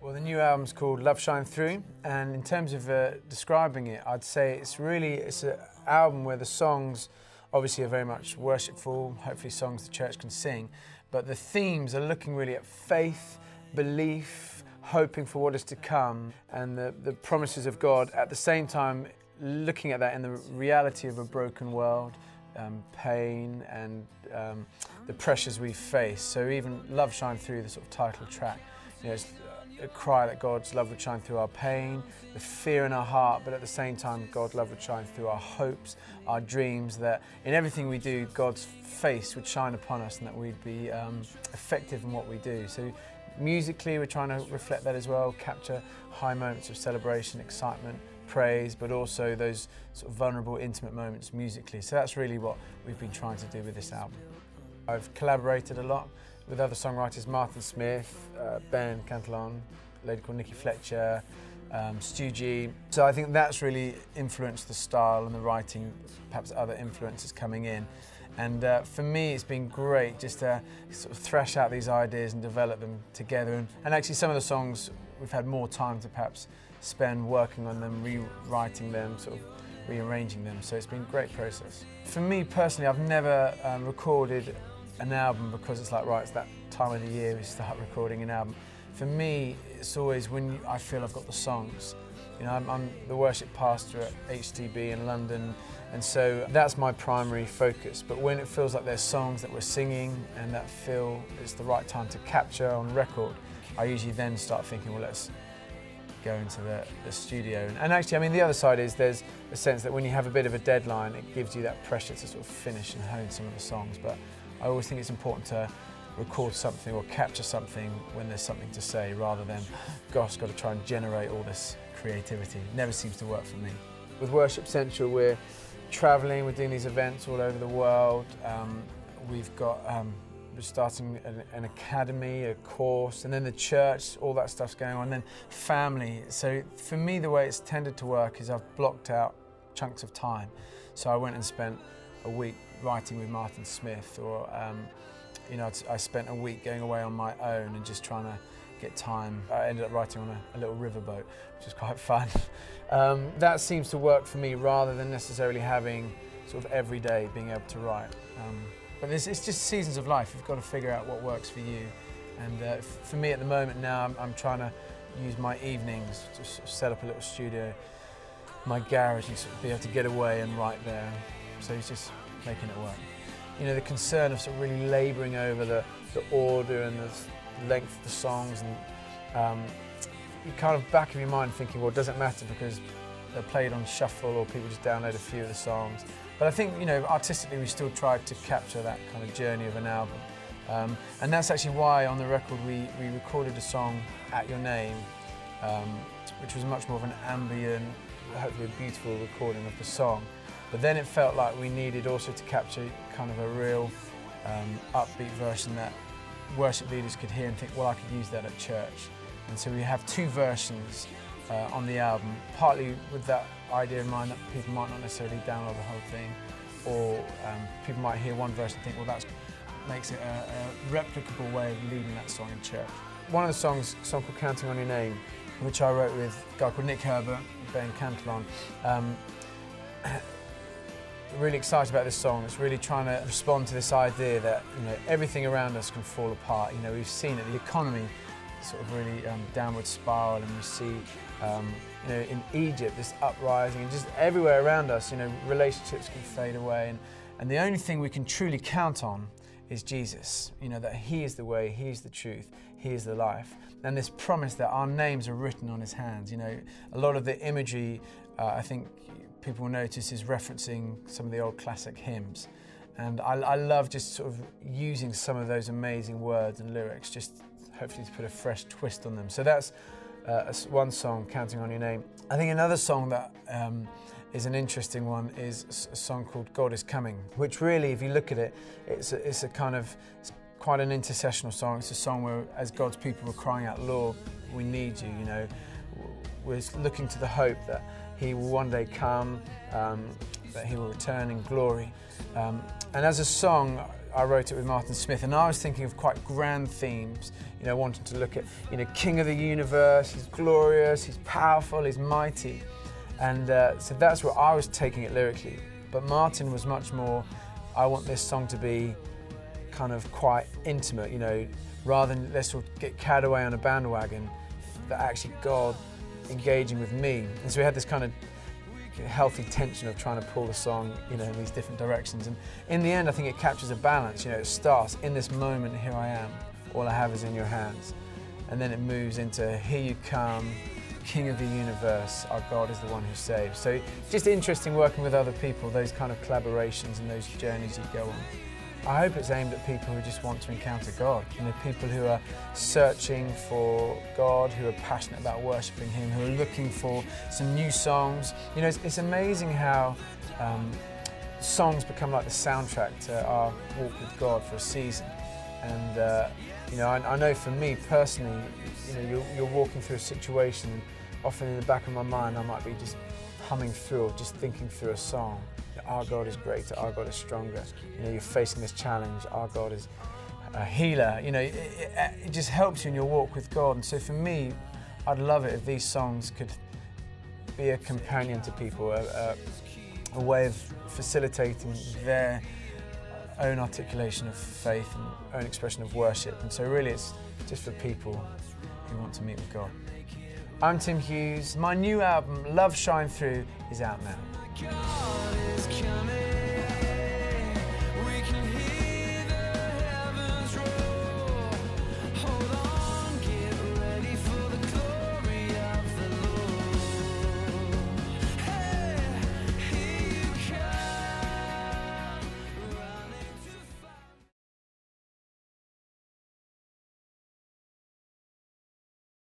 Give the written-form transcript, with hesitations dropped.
Well, the new album's called Love Shine Through, and in terms of describing it, I'd say it's an album where the songs obviously are very much worshipful, hopefully songs the church can sing, but the themes are looking really at faith, belief, hoping for what is to come, and the promises of God, at the same time looking at that in the reality of a broken world, pain and the pressures we face. So even Love Shine Through, the sort of title track, you know, it's a cry that God's love would shine through our pain, the fear in our heart, but at the same time God's love would shine through our hopes, our dreams, that in everything we do God's face would shine upon us and that we'd be effective in what we do. So musically we're trying to reflect that as well, capture high moments of celebration, excitement, praise, but also those sort of vulnerable, intimate moments musically. So that's really what we've been trying to do with this album. I've collaborated a lot with other songwriters, Martin Smith, Ben Cantillon, a lady called Nikki Fletcher, Stu G. So I think that's really influenced the style and the writing, perhaps other influences coming in. And for me, it's been great just to sort of thrash out these ideas and develop them together. And actually some of the songs, we've had more time to perhaps spend working on them, rewriting them, sort of rearranging them. So it's been a great process. For me personally, I've never recorded an album because it's like, right, it's that time of the year we start recording an album. For me, it's always when I feel I've got the songs. You know, I'm the worship pastor at HTB in London, and so that's my primary focus. But when it feels like there's songs that we're singing and that feel it's the right time to capture on record, I usually then start thinking, well, let's go into the studio. And actually, I mean, the other side is there's a sense that when you have a bit of a deadline, it gives you that pressure to sort of finish and hone some of the songs. But I always think it's important to record something or capture something when there's something to say, rather than, gosh, got to try and generate all this creativity. It never seems to work for me. With Worship Central, we're traveling, we're doing these events all over the world. We've got, we're starting an academy, a course, and then the church, all that stuff's going on, and then family. So for me, the way it's tended to work is I've blocked out chunks of time. So I went and spent a week writing with Martin Smith, or you know, I spent a week going away on my own and just trying to get time. I ended up writing on a little riverboat, which is quite fun. That seems to work for me rather than necessarily having sort of every day being able to write. But it's just seasons of life. You've got to figure out what works for you. And for me at the moment now, I'm trying to use my evenings to sort of set up a little studio, my garage, and sort of be able to get away and write there. So it's just making it work. You know, the concern of sort of really labouring over the order and the length of the songs, and you kind of back of your mind thinking, well, does it matter because they're played on shuffle or people just download a few of the songs. But I think, you know, artistically we still tried to capture that kind of journey of an album. And that's actually why on the record we recorded a song, At Your Name, which was much more of an ambient, hopefully a beautiful recording of the song. But then it felt like we needed also to capture kind of a real upbeat version that worship leaders could hear and think, well, I could use that at church. And so we have two versions on the album, partly with that idea in mind that people might not necessarily download the whole thing, or people might hear one verse and think, well, that makes it a replicable way of leading that song in church. One of the songs, a song called Counting on Your Name, which I wrote with a guy called Nick Herbert, Ben Cantillon. Really excited about this song. It's really trying to respond to this idea that, you know, everything around us can fall apart. You know, we've seen it, the economy sort of really downward spiral, and we see, you know, in Egypt this uprising, and just everywhere around us, you know, relationships can fade away, and the only thing we can truly count on is Jesus. You know, that He is the way, He is the truth, He is the life, and this promise that our names are written on His hands. You know, a lot of the imagery, I think people will notice, is referencing some of the old classic hymns. And I love just sort of using some of those amazing words and lyrics, just hopefully to put a fresh twist on them. So that's one song, Counting on Your Name. I think another song that is an interesting one is a song called God Is Coming, which really, if you look at it, it's a kind of, it's quite an intercessional song. It's a song where, as God's people, we're crying out, Lord, we need you, you know. We're looking to the hope that He will one day come, that He will return in glory. And as a song, I wrote it with Martin Smith, and I was thinking of quite grand themes, you know, wanting to look at, you know, King of the universe, he's glorious, he's powerful, he's mighty. And so that's where I was taking it lyrically. But Martin was much more, I want this song to be kind of quite intimate, you know, rather than let's sort of get carried away on a bandwagon, that actually God engaging with me. And so we had this kind of healthy tension of trying to pull the song, you know, in these different directions. And in the end, I think it captures a balance. You know, it starts in this moment, here I am, all I have is in your hands. And then it moves into here you come, King of the universe, our God is the one who saves. So just interesting working with other people, those kind of collaborations and those journeys you go on. I hope it's aimed at people who just want to encounter God, you know, people who are searching for God, who are passionate about worshipping Him, who are looking for some new songs. You know, it's amazing how songs become like the soundtrack to our walk with God for a season. And you know, I know for me personally, you know, you're walking through a situation, and often in the back of my mind, I might be just humming through or just thinking through a song. Our God is greater, our God is stronger. You know, you're facing this challenge, our God is a healer. You know, it just helps you in your walk with God. And so for me, I'd love it if these songs could be a companion to people, a way of facilitating their own articulation of faith and own expression of worship. And so really it's just for people who want to meet with God. I'm Tim Hughes. My new album, Love Shine Through, is out now.